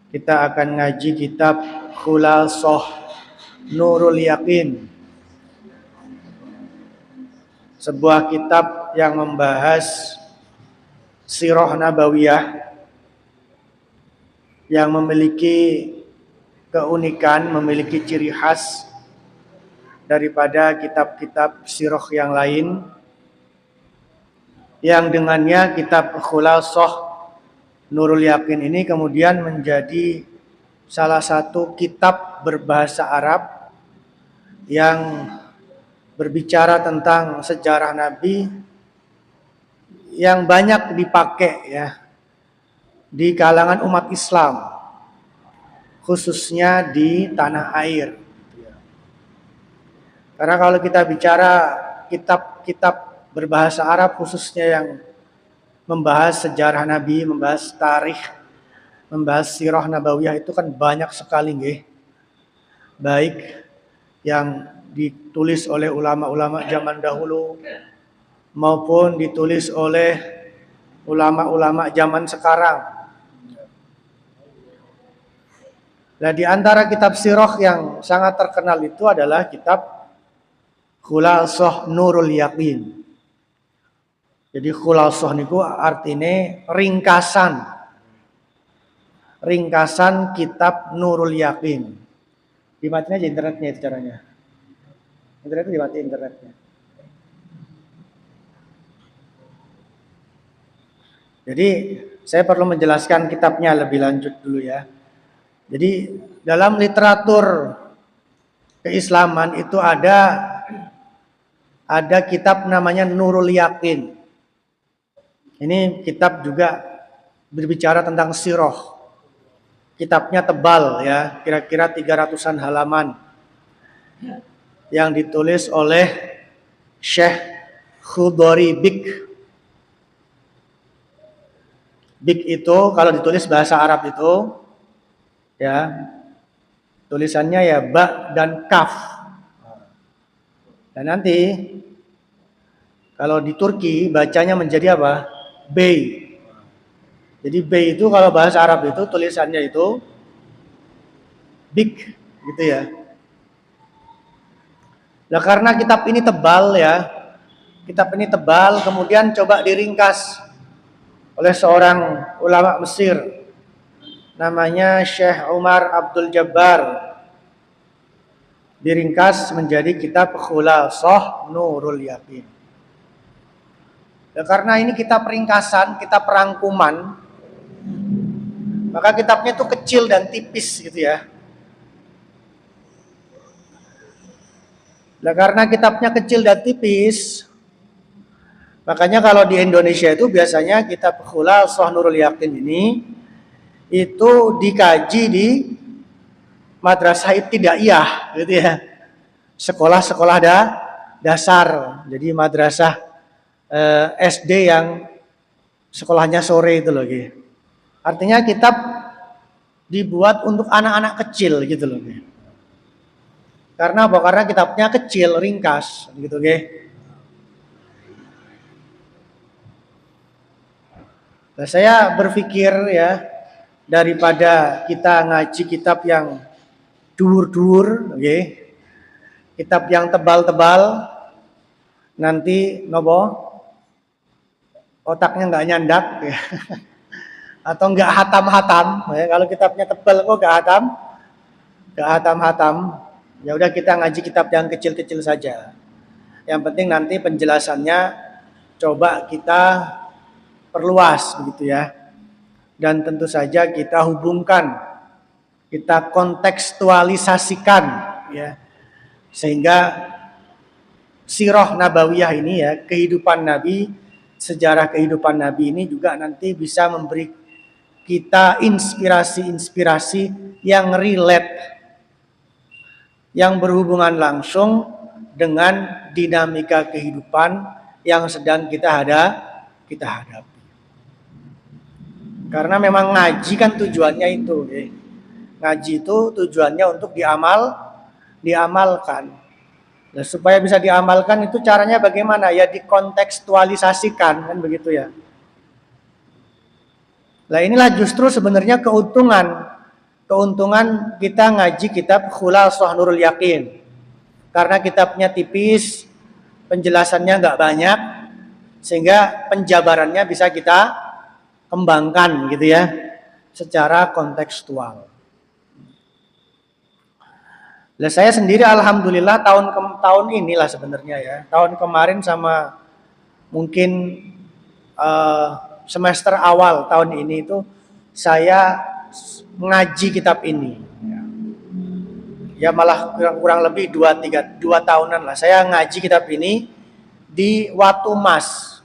Kita akan ngaji kitab Khulasah Nurul Yaqin, sebuah kitab yang membahas sirah nabawiyah yang memiliki keunikan, memiliki ciri khas daripada kitab-kitab sirah yang lain, yang dengannya kitab Khulasah Nurul Yaqin ini kemudian menjadi salah satu kitab berbahasa Arab yang berbicara tentang sejarah Nabi yang banyak dipakai ya di kalangan umat Islam, khususnya di tanah air. Karena kalau kita bicara kitab-kitab berbahasa Arab khususnya yang membahas sejarah Nabi, membahas tarikh, membahas sirah nabawiyah itu kan banyak sekali nggih. Baik yang ditulis oleh ulama-ulama zaman dahulu maupun ditulis oleh ulama-ulama zaman sekarang. Nah, di antara kitab sirah yang sangat terkenal itu adalah kitab Khulasah Nurul Yaqin. Jadi khulasah niku artinya ringkasan kitab Nurul Yaqin. Dimatiin aja internetnya itu caranya. Internetnya dimatiin internetnya. Jadi saya perlu menjelaskan kitabnya lebih lanjut dulu ya. Jadi dalam literatur keislaman itu ada kitab namanya Nurul Yaqin. Ini kitab juga berbicara tentang sirah. Kitabnya tebal ya, kira-kira 300-an halaman. Yang ditulis oleh Syekh Khudori Bik. Bik itu kalau ditulis bahasa Arab itu ya tulisannya ya ba dan kaf. Dan nanti kalau di Turki bacanya menjadi apa? Bey. Jadi bey itu kalau bahasa Arab itu tulisannya itu big gitu ya. Nah, karena kitab ini tebal ya. Kitab ini tebal kemudian coba diringkas oleh seorang ulama Mesir namanya Syekh Umar Abdul Jabbar. Diringkas menjadi kitab Khulasah Nurul Yaqin. Ya, karena ini kitab ringkasan, kitab rangkuman, maka kitabnya itu kecil dan tipis gitu ya. Nah, karena kitabnya kecil dan tipis, makanya kalau di Indonesia itu biasanya kitab Khulasah Nurul Yaqin ini itu dikaji di madrasah ibtidaiyah gitu ya. Sekolah-sekolah dasar. Jadi madrasah SD yang sekolahnya sore itu loh gitu. Artinya kitab dibuat untuk anak-anak kecil gitu loh gitu. Karena apa? Karena kitabnya kecil, ringkas gitu gitu. Nah, saya berpikir ya daripada kita ngaji kitab yang dur-dur, okay, kitab yang tebal-tebal, nanti nopo otaknya nggak nyandak ya. Atau nggak hatam-hatam ya. Kalau kitabnya tebal kok nggak hatam-hatam, ya udah kita ngaji kitab yang kecil-kecil saja. Yang penting nanti penjelasannya coba kita perluas begitu ya. Dan tentu saja kita hubungkan, kita kontekstualisasikan ya. Sehingga sirah nabawiyah ini ya, kehidupan Nabi, sejarah kehidupan Nabi ini juga nanti bisa memberi kita inspirasi-inspirasi yang relate, yang berhubungan langsung dengan dinamika kehidupan yang sedang kita hadapi. Karena memang ngaji kan tujuannya itu. Ngaji itu tujuannya untuk diamalkan. Nah, supaya bisa diamalkan itu caranya bagaimana? Ya dikontekstualisasikan kan begitu ya. Nah, inilah justru sebenarnya keuntungan keuntungan kita ngaji kitab Khulasah Nurul Yakin. Karena kitabnya tipis, penjelasannya nggak banyak, sehingga penjabarannya bisa kita kembangkan gitu ya, secara kontekstual. Lah saya sendiri alhamdulillah tahun inilah sebenarnya ya, tahun kemarin sama mungkin semester awal tahun ini itu saya ngaji kitab ini. Ya malah kurang lebih 2 tahunan lah saya ngaji kitab ini di Watu Mas.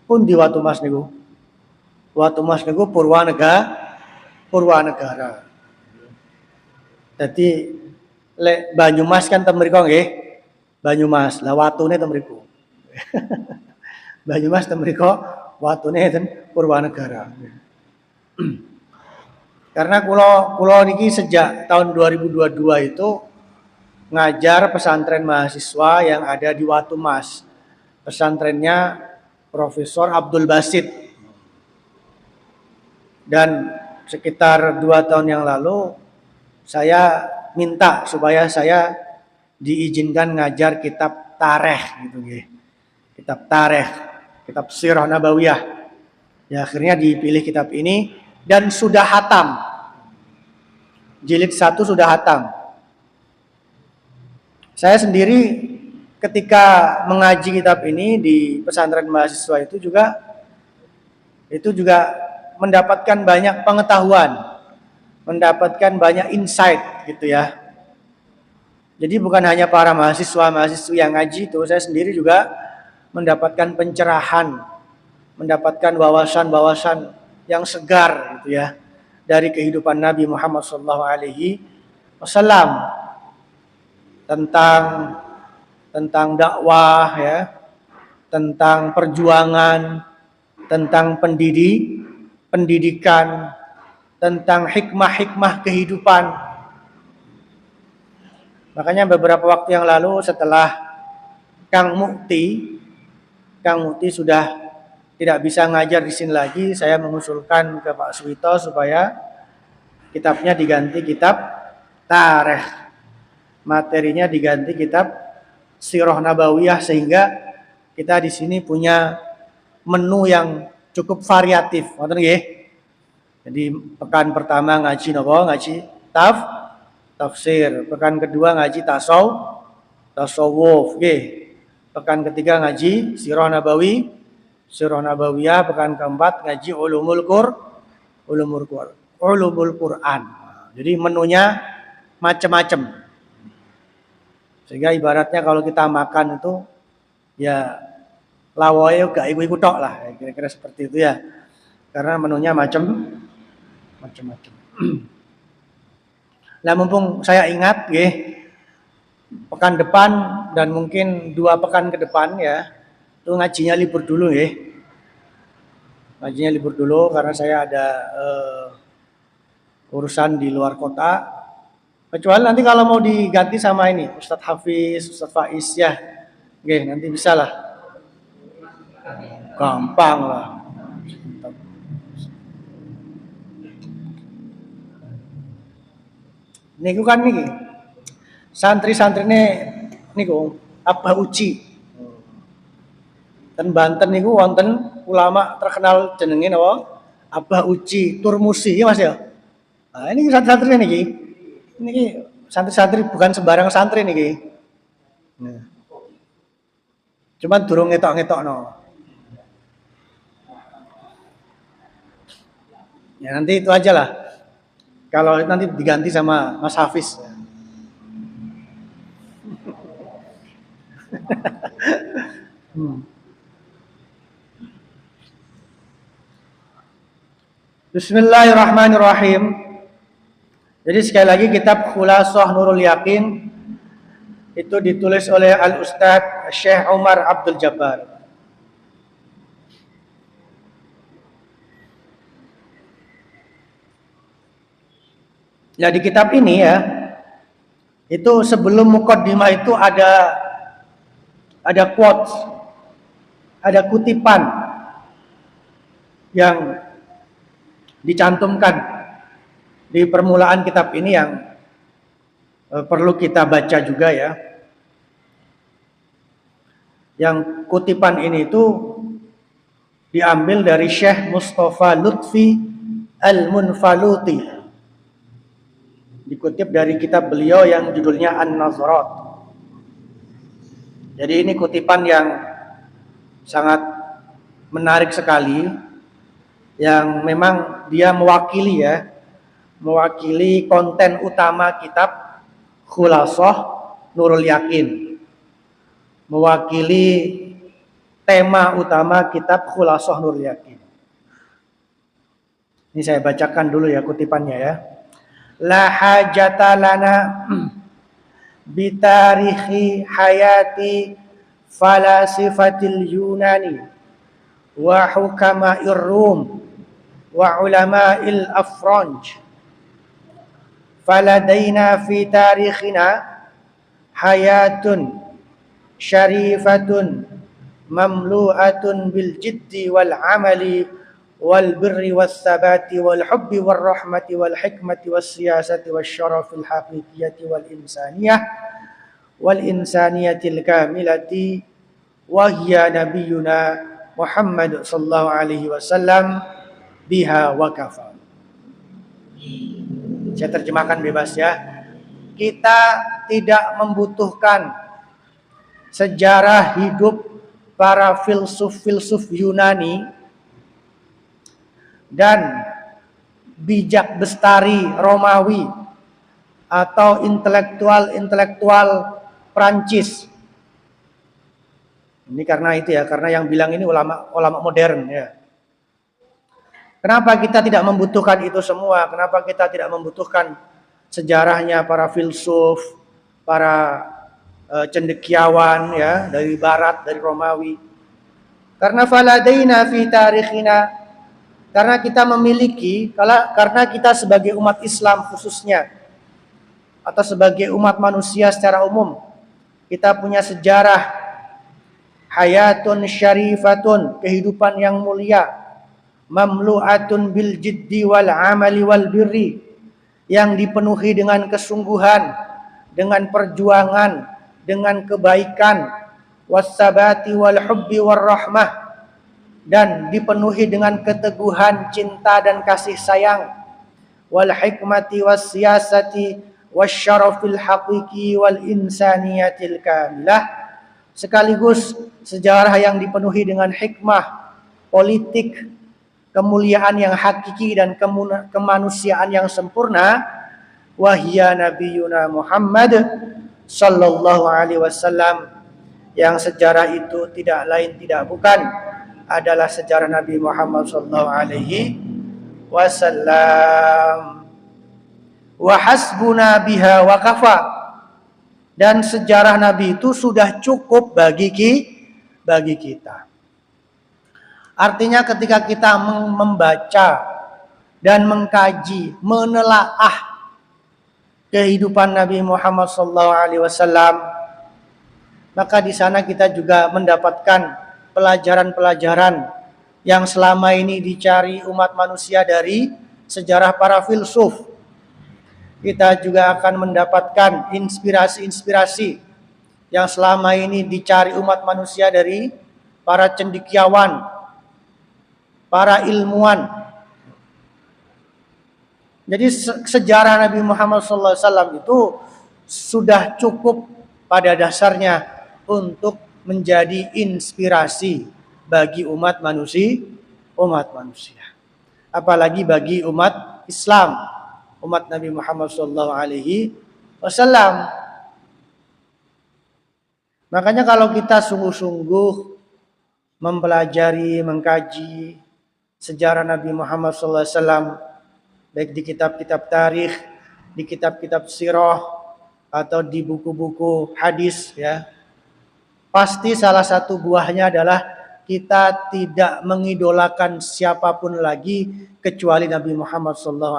Pun di Watu Mas niku. Watu Mas niku Purwanegara. Jadi lek Banyumas kan temriko nggih. Banyumas. Lah watune temriku. Banyumas temriko, watune ten Purwanegara. Karena kula niki sejak tahun 2022 itu ngajar pesantren mahasiswa yang ada di Watu Mas. Pesantrennya Profesor Abdul Basit. Dan sekitar 2 tahun yang lalu saya minta supaya saya diizinkan ngajar kitab tarikh gitu nggih. Kitab tarikh, kitab Sirah Nabawiyah. Ya akhirnya dipilih kitab ini dan sudah hatam. Jilid 1 sudah hatam. Saya sendiri ketika mengaji kitab ini di pesantren mahasiswa itu juga mendapatkan banyak pengetahuan, mendapatkan banyak insight gitu ya. Jadi bukan hanya para mahasiswa-mahasiswa yang ngaji itu, saya sendiri juga mendapatkan pencerahan, mendapatkan wawasan-wawasan yang segar gitu ya dari kehidupan Nabi Muhammad SAW tentang dakwah ya, tentang perjuangan, tentang pendidikan, tentang hikmah-hikmah kehidupan. Makanya beberapa waktu yang lalu setelah Kang Mukti sudah tidak bisa ngajar di sini lagi, saya mengusulkan ke Pak Suwito supaya kitabnya diganti kitab tarikh. Materinya diganti kitab Sirah Nabawiyah sehingga kita di sini punya menu yang cukup variatif. Ngoten nggih. Jadi pekan pertama ngaji napa? Ngaji tafsir. Pekan kedua ngaji tasawuf nggih. Pekan ketiga ngaji Sirah Nabawiyah, pekan keempat ngaji ulumul Quran. Jadi menunya macam-macam. Sehingga ibaratnya kalau kita makan itu ya lawoe gak iku-iku tok lah, kira-kira seperti itu ya. Karena menunya macam-macam. Nah, mumpung saya ingat nggih, pekan depan dan mungkin 2 pekan ke depan ya, itu ngajinya libur dulu nggih. Ngajinya libur dulu karena saya ada urusan di luar kota. Kecuali nanti kalau mau diganti sama ini, Ustadz Hafiz, Ustadz Faiz ya. Oke, nanti bisa lah. Gampang lah. Niku kan niki. Santri-santrine niku Abah Uci. Ten Banten niku wonten ulama terkenal jenenge napa? Abah Uci Turmusi ya Mas ya. Nah, ini santri-santrine niki. Niki santri-santri bukan sembarang santri niki. Nah. Cuman durung ngetok-ngetokno. Ya nanti itu aja lah. Kalau nanti diganti sama Mas Hafiz. Bismillahirrahmanirrahim. Jadi sekali lagi kitab Khulasah Nurul Yakin itu ditulis oleh Al-Ustadz Syekh Umar Abdul Jabbar. Nah di kitab ini ya, itu sebelum muqaddimah itu ada quotes, ada kutipan yang dicantumkan Di permulaan kitab ini yang perlu kita baca juga ya. Yang kutipan ini itu diambil dari Syekh Mustafa Lutfi Al-Munfaluti. Dikutip dari kitab beliau yang judulnya An-Nazarat. Jadi ini kutipan yang sangat menarik sekali, yang memang dia mewakili konten utama kitab Khulasah Nurul Yakin, mewakili tema utama kitab Khulasah Nurul Yakin. Ini saya bacakan dulu ya kutipannya ya. La hajata lana bitarihi hayati falasifatil Yunani wa hukama'ir Rum wa ulama'il Afranj. Faladaina fi tarikhina hayatun syarifatun mamlu'atun bil jiddi wal amali wal birri was sabati wal hubbi wal rahmati wal hikmati was siyasati was syarafil haqiqiyati wal insaniyatil kamilati wa hiya nabiyuna Muhammad sallallahu alaihi wasallam biha wa kafa. Saya terjemahkan bebas ya. Kita tidak membutuhkan sejarah hidup para filsuf Yunani dan bijak bestari Romawi atau intelektual Prancis. Ini karena itu ya, karena yang bilang ini ulama modern ya. Kenapa kita tidak membutuhkan itu semua? Kenapa kita tidak membutuhkan sejarahnya para filsuf, para cendekiawan ya dari barat, dari Romawi? Karena faladaina fi tarikhina, karena kita memiliki, karena kita sebagai umat Islam khususnya, atau sebagai umat manusia secara umum, kita punya sejarah hayatun syarifatun, kehidupan yang mulia, mamlu'atun bil jiddi wal amali wal birri, yang dipenuhi dengan kesungguhan, dengan perjuangan, dengan kebaikan, wassabati wal hubbi war rahmah, dan dipenuhi dengan keteguhan, cinta dan kasih sayang, wal hikmati was siyasati wasyarafil haqiqi wal insaniyatil kamilah, sekaligus sejarah yang dipenuhi dengan hikmah, politik, kemuliaan yang hakiki dan kemanusiaan yang sempurna. Wahya nabiyuna Muhammad sallallahu alaihi wasallam, yang sejarah itu tidak lain tidak bukan adalah sejarah Nabi Muhammad sallallahu alaihi wasallam. Wa hasbuna biha wa kafa, dan sejarah Nabi itu sudah cukup bagi kita. Artinya ketika kita membaca dan mengkaji, menelaah kehidupan Nabi Muhammad SAW, maka di sana kita juga mendapatkan pelajaran-pelajaran yang selama ini dicari umat manusia dari sejarah para filsuf. Kita juga akan mendapatkan inspirasi-inspirasi yang selama ini dicari umat manusia dari para cendekiawan, para ilmuwan. Jadi sejarah Nabi Muhammad SAW itu sudah cukup pada dasarnya untuk menjadi inspirasi bagi umat manusia. Apalagi bagi umat Islam, umat Nabi Muhammad SAW. Makanya kalau kita sungguh-sungguh mempelajari, mengkaji sejarah Nabi Muhammad SAW, baik di kitab-kitab tarikh, di kitab-kitab sirah, atau di buku-buku hadis ya, pasti salah satu buahnya adalah kita tidak mengidolakan siapapun lagi kecuali Nabi Muhammad SAW.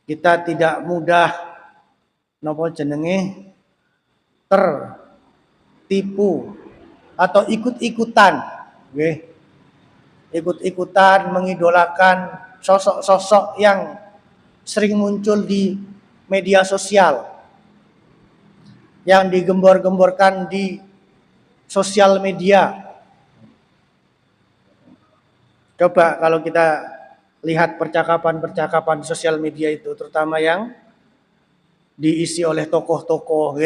Kita tidak mudah tertipu atau ikut-ikutan ikut-ikutan mengidolakan sosok-sosok yang sering muncul di media sosial, yang digembor-gemborkan di sosial media. Coba kalau kita lihat percakapan-percakapan di sosial media itu, terutama yang diisi oleh tokoh-tokoh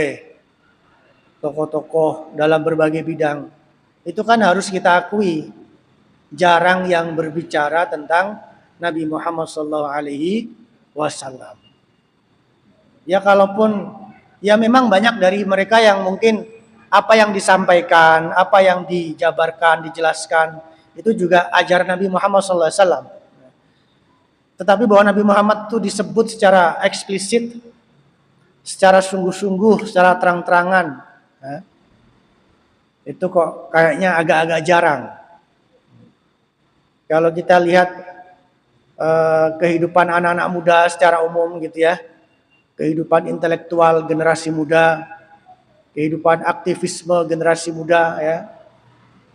dalam berbagai bidang. Itu kan harus kita akui, jarang yang berbicara tentang Nabi Muhammad SAW. Ya kalaupun, ya memang banyak dari mereka yang mungkin apa yang disampaikan, apa yang dijabarkan, dijelaskan, itu juga ajaran Nabi Muhammad SAW. Tetapi bahwa Nabi Muhammad itu disebut secara eksplisit, secara sungguh-sungguh, secara terang-terangan, itu kok kayaknya agak-agak jarang. Kalau kita lihat kehidupan anak-anak muda secara umum gitu ya, kehidupan intelektual generasi muda, kehidupan aktivisme generasi muda ya,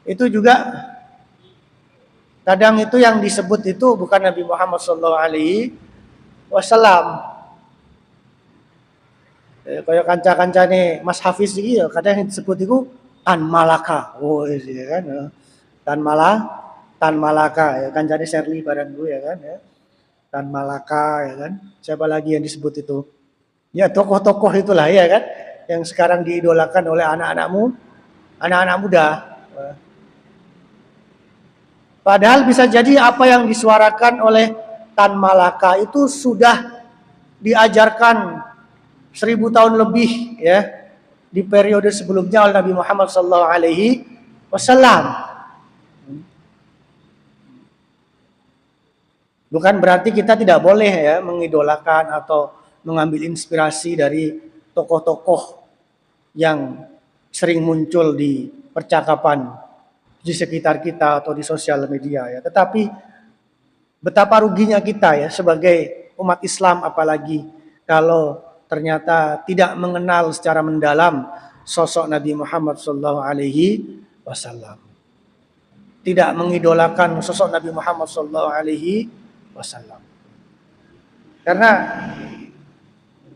itu juga kadang itu yang disebut itu bukan Nabi Muhammad SAW. Kayak kanca-kancane Mas Hafiz iki ya kadang yang disebut itu Tan Malaka. Oh iya kan. Tan Malaka ya kancane Sherly bareng gue ya kan ya. Tan Malaka ya kan. Siapa lagi yang disebut itu? Ya tokoh-tokoh itulah ya kan yang sekarang diidolakan oleh anak-anak muda. Padahal bisa jadi apa yang disuarakan oleh Tan Malaka itu sudah diajarkan 1000 tahun lebih ya di periode sebelumnya oleh Nabi Muhammad SAW. Bukan berarti kita tidak boleh ya mengidolakan atau mengambil inspirasi dari tokoh-tokoh yang sering muncul di percakapan di sekitar kita atau di sosial media ya. Tetapi betapa ruginya kita ya sebagai umat Islam, apalagi kalau ternyata tidak mengenal secara mendalam sosok Nabi Muhammad SAW, tidak mengidolakan sosok Nabi Muhammad SAW. Karena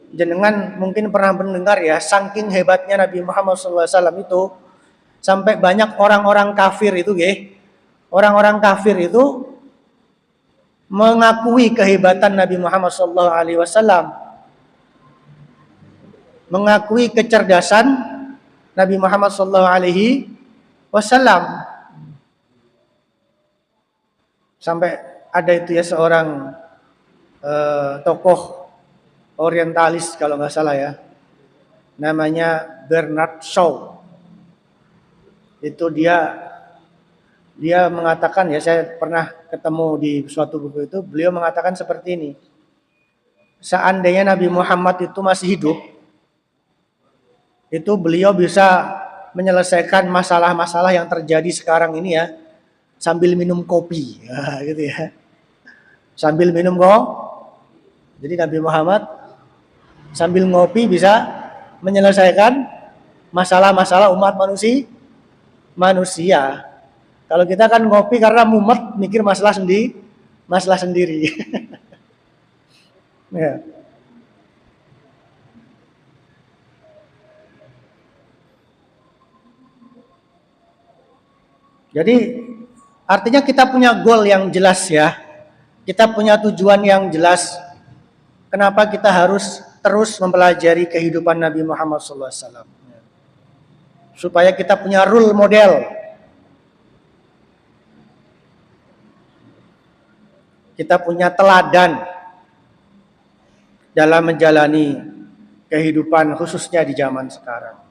jenengan mungkin pernah mendengar ya, saking hebatnya Nabi Muhammad SAW itu sampai banyak orang-orang kafir itu orang-orang kafir itu mengakui kehebatan Nabi Muhammad SAW, mengakui kecerdasan Nabi Muhammad SAW. Sampai ada itu ya seorang tokoh orientalis kalau nggak salah ya, namanya Bernard Shaw. Itu dia mengatakan ya, saya pernah ketemu di suatu buku itu, beliau mengatakan seperti ini. Seandainya Nabi Muhammad itu masih hidup, itu beliau bisa menyelesaikan masalah-masalah yang terjadi sekarang ini ya sambil minum kopi ya, gitu ya. Sambil minum kopi. Jadi Nabi Muhammad sambil ngopi bisa menyelesaikan masalah-masalah umat manusia. Kalau kita kan ngopi karena mumet mikir masalah sendiri. Ya. Jadi artinya kita punya goal yang jelas ya. Kita punya tujuan yang jelas. Kenapa kita harus terus mempelajari kehidupan Nabi Muhammad SAW. Supaya kita punya role model. Kita punya teladan dalam menjalani kehidupan khususnya di zaman sekarang.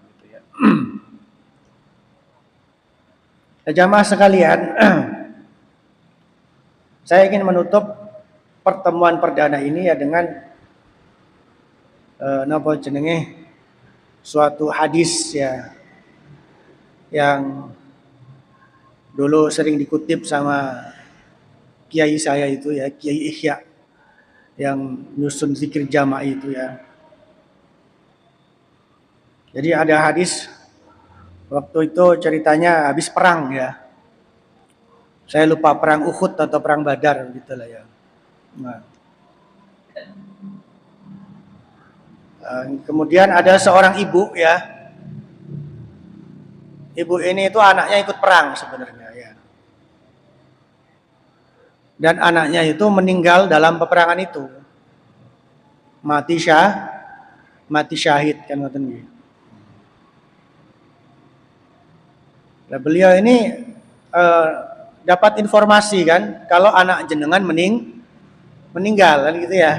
Jamaah sekalian, saya ingin menutup pertemuan perdana ini ya dengan suatu hadis ya yang dulu sering dikutip sama kiai saya itu ya, Kiai Ihya yang nyusun zikir jamaah itu ya. Jadi ada hadis waktu itu ceritanya habis perang ya. Saya lupa perang Uhud atau perang Badar gitu lah ya. Nah. Kemudian ada seorang ibu ya. Ibu ini itu anaknya ikut perang sebenarnya ya. Dan anaknya itu meninggal dalam peperangan itu. Mati syahid kan ngoten nggih. Nah, beliau ini dapat informasi kan kalau anak jenengan meninggal kan gitu ya.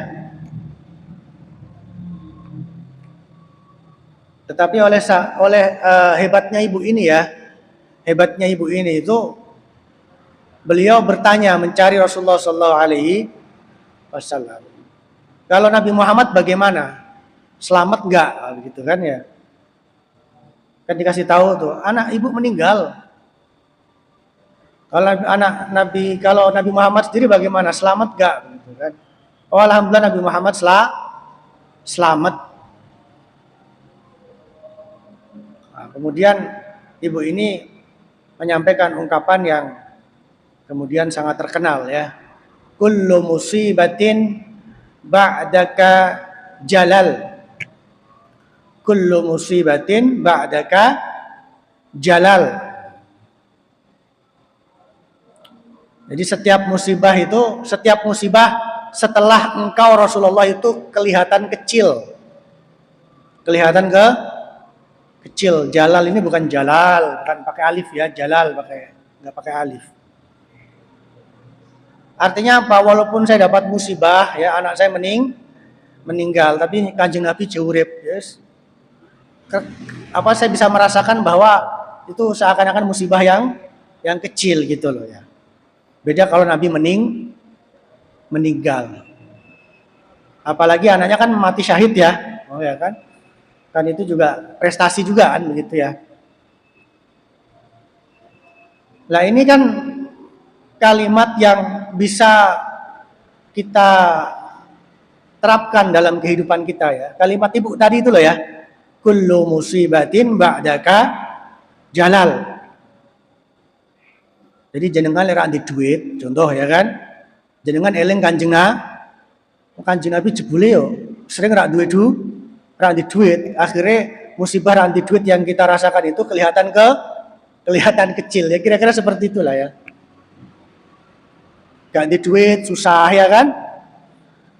Tetapi oleh hebatnya ibu ini ya, hebatnya ibu ini itu beliau bertanya mencari Rasulullah Shallallahu Alaihi Wasallam. Kalau Nabi Muhammad bagaimana? Selamat enggak? Begitu kan ya? Kan dikasih tahu tuh, anak ibu meninggal. Kalau Nabi Muhammad sendiri bagaimana? Selamat enggak? Begitu kan? Oh, alhamdulillah Nabi Muhammad selamat. Nah, kemudian ibu ini menyampaikan ungkapan yang kemudian sangat terkenal ya. Kullu musibatin ba'daka jalal. Kullu musibatin ba'daka jalal. Jadi setiap musibah setelah engkau Rasulullah itu kelihatan kecil. Kelihatan kecil. Jalal ini bukan jalal, bukan pakai alif ya, jalal enggak pakai alif. Artinya apa? Walaupun saya dapat musibah ya, anak saya meninggal, tapi Kanjeng Nabi urip, yes. Saya bisa merasakan bahwa itu seakan-akan musibah yang kecil gitu loh ya. Beda kalau Nabi meninggal. Apalagi anaknya kan mati syahid ya. Oh ya kan? Kan itu juga prestasi juga kan begitu ya. Nah, ini kan kalimat yang bisa kita terapkan dalam kehidupan kita ya. Kalimat ibu tadi itu loh ya. Kullu musibatin ba'daka jalal. Jadi jenengan lera di duit, contoh ya kan. Jenengan eling Kanjeng Nabi jebule yo sering rak duit akhirnya musibah rak di duit yang kita rasakan itu kelihatan kecil ya, kira-kira seperti itulah ya. Gak di duit susah ya kan,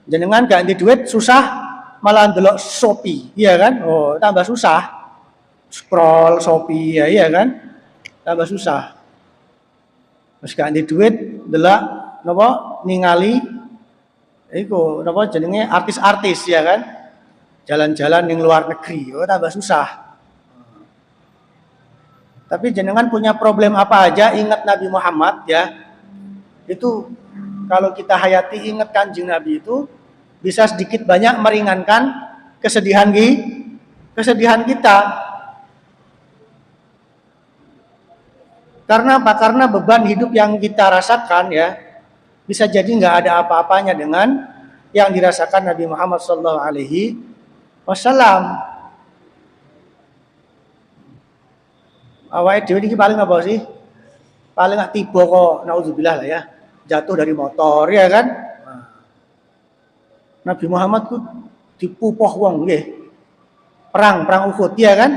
jenengan gak di duit susah malah ndelok Shopee ya kan, oh tambah susah scroll Shopee ya iya kan, tambah susah. Terus gak di duit ndelok napa ningali iku napa jenenge artis-artis ya kan, jalan-jalan yang luar negeri, oh tambah susah. Tapi jenengan punya problem apa aja, ingat Nabi Muhammad ya. Itu kalau kita hayati ingat Kanjeng Nabi itu bisa sedikit banyak meringankan kesedihan kita. Karena apa? Karena beban hidup yang kita rasakan ya bisa jadi nggak ada apa-apanya dengan yang dirasakan Nabi Muhammad Sallallahu Alaihi Wasallam. Awalnya dewi ini paling apa sih? Paling nggak tiba kok, naudzubillah lah ya, jatuh dari motor ya kan. Nabi Muhammad tuh dipupoh wong nggih. Perang Uhud ya kan,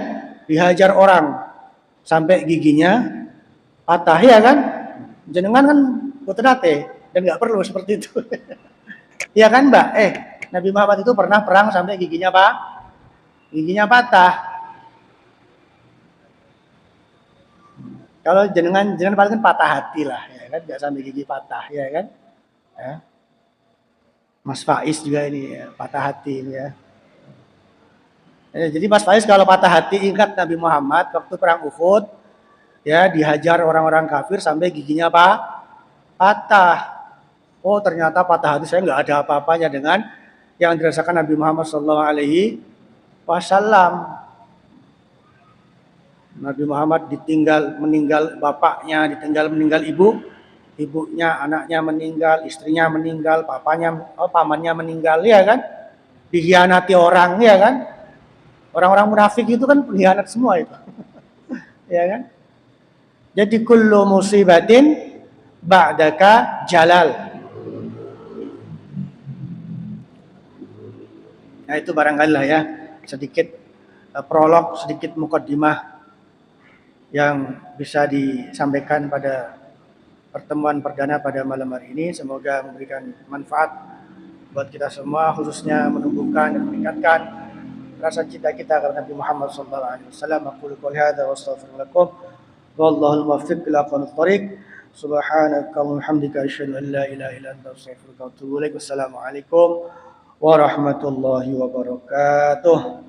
dihajar orang sampai giginya patah ya kan. Jenengan kan boten nate dan nggak perlu seperti itu. Ya kan, Mbak? Nabi Muhammad itu pernah perang sampai giginya patah. Kalau jenengan paling kan patah hati lah, ya kan, nggak sampai gigi patah, ya kan. Ya. Mas Faiz juga ini ya, patah hati ini ya. Jadi Mas Faiz kalau patah hati ingat Nabi Muhammad waktu perang Uhud, ya dihajar orang-orang kafir sampai giginya patah. Oh ternyata patah hati saya nggak ada apa-apanya dengan yang dirasakan Nabi Muhammad Sallallahu Alaihi Wasallam. Nabi Muhammad meninggal bapaknya, meninggal ibunya, anaknya meninggal, istrinya meninggal, pamannya meninggal, ya kan? Dikhianati orang, ya kan? Orang-orang munafik itu kan pengkhianat semua itu. Ya kan? Jadi kullu musibatin ba'daka jalal. Nah itu barangkali lah ya sedikit prolog, sedikit mukaddimah yang bisa disampaikan pada pertemuan perdana pada malam hari ini. Semoga memberikan manfaat buat kita semua, khususnya menumbuhkan dan meningkatkan rasa cinta kita kepada Nabi Muhammad SAW. Aqulu qouli hadza wa astaghfiru lakum wallahul muwaffiq ila aqwamit thoriq. Subhanaka wa bihamdika asyhadu an la ilaha illa anta astaghfiruka wa atubu ilaik. Wassalamualaikum warahmatullahi wabarakatuh.